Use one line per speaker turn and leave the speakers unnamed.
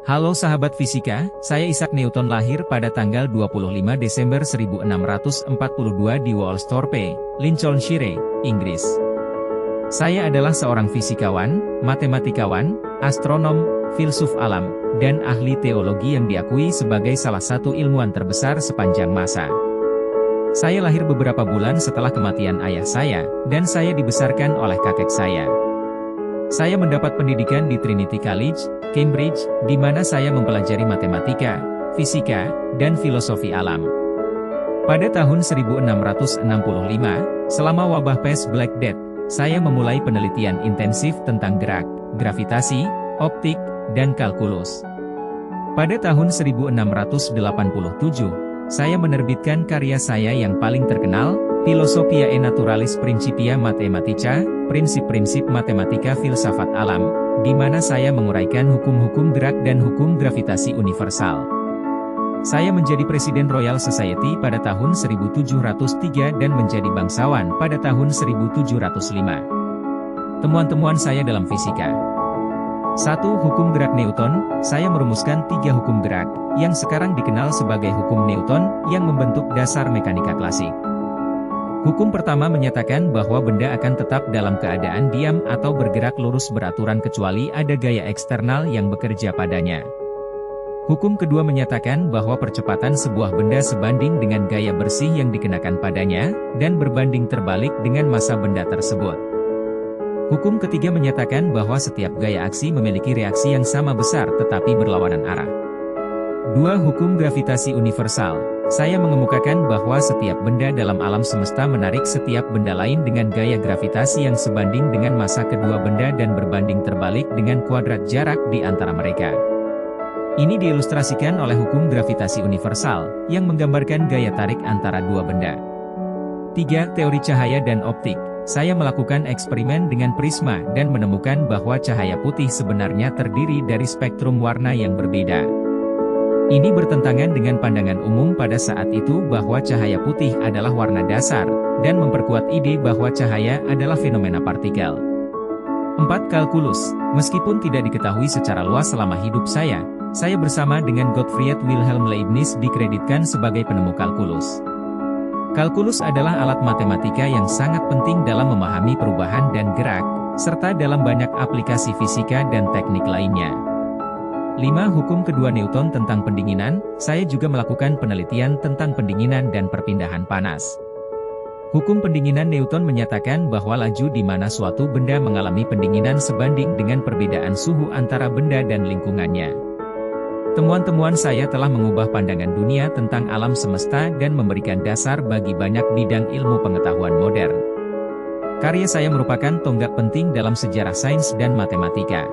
Halo sahabat fisika, saya Isaac Newton lahir pada tanggal 25 Desember 1642 di Woolsthorpe, Lincolnshire, Inggris. Saya adalah seorang fisikawan, matematikawan, astronom, filsuf alam, dan ahli teologi yang diakui sebagai salah satu ilmuwan terbesar sepanjang masa. Saya lahir beberapa bulan setelah kematian ayah saya, dan saya dibesarkan oleh kakek saya. Saya mendapat pendidikan di Trinity College, Cambridge, di mana saya mempelajari matematika, fisika, dan filosofi alam. Pada tahun 1665, selama wabah pest Black Death, saya memulai penelitian intensif tentang gerak, gravitasi, optik, dan kalkulus. Pada tahun 1687, saya menerbitkan karya saya yang paling terkenal, Philosophiae Naturalis Principia Mathematica, prinsip-prinsip matematika filsafat alam, di mana saya menguraikan hukum-hukum gerak dan hukum gravitasi universal. Saya menjadi Presiden Royal Society pada tahun 1703 dan menjadi bangsawan pada tahun 1705. Temuan-temuan saya dalam fisika. 1. Hukum gerak Newton. Saya merumuskan 3 hukum gerak, yang sekarang dikenal sebagai hukum Newton, yang membentuk dasar mekanika klasik. Hukum pertama menyatakan bahwa benda akan tetap dalam keadaan diam atau bergerak lurus beraturan kecuali ada gaya eksternal yang bekerja padanya. Hukum kedua menyatakan bahwa percepatan sebuah benda sebanding dengan gaya bersih yang dikenakan padanya, dan berbanding terbalik dengan massa benda tersebut. Hukum ketiga menyatakan bahwa setiap gaya aksi memiliki reaksi yang sama besar tetapi berlawanan arah. 2. Hukum gravitasi universal. Saya mengemukakan bahwa setiap benda dalam alam semesta menarik setiap benda lain dengan gaya gravitasi yang sebanding dengan massa kedua benda dan berbanding terbalik dengan kuadrat jarak di antara mereka. Ini diilustrasikan oleh hukum gravitasi universal, yang menggambarkan gaya tarik antara dua benda. 3. Teori cahaya dan optik. Saya melakukan eksperimen dengan prisma dan menemukan bahwa cahaya putih sebenarnya terdiri dari spektrum warna yang berbeda. Ini bertentangan dengan pandangan umum pada saat itu bahwa cahaya putih adalah warna dasar, dan memperkuat ide bahwa cahaya adalah fenomena partikel. 4. Kalkulus. Meskipun tidak diketahui secara luas selama hidup saya bersama dengan Gottfried Wilhelm Leibniz dikreditkan sebagai penemu kalkulus. Kalkulus adalah alat matematika yang sangat penting dalam memahami perubahan dan gerak, serta dalam banyak aplikasi fisika dan teknik lainnya. 5. Hukum kedua Newton tentang pendinginan. Saya juga melakukan penelitian tentang pendinginan dan perpindahan panas. Hukum pendinginan Newton menyatakan bahwa laju di mana suatu benda mengalami pendinginan sebanding dengan perbedaan suhu antara benda dan lingkungannya. Temuan-temuan saya telah mengubah pandangan dunia tentang alam semesta dan memberikan dasar bagi banyak bidang ilmu pengetahuan modern. Karya saya merupakan tonggak penting dalam sejarah sains dan matematika.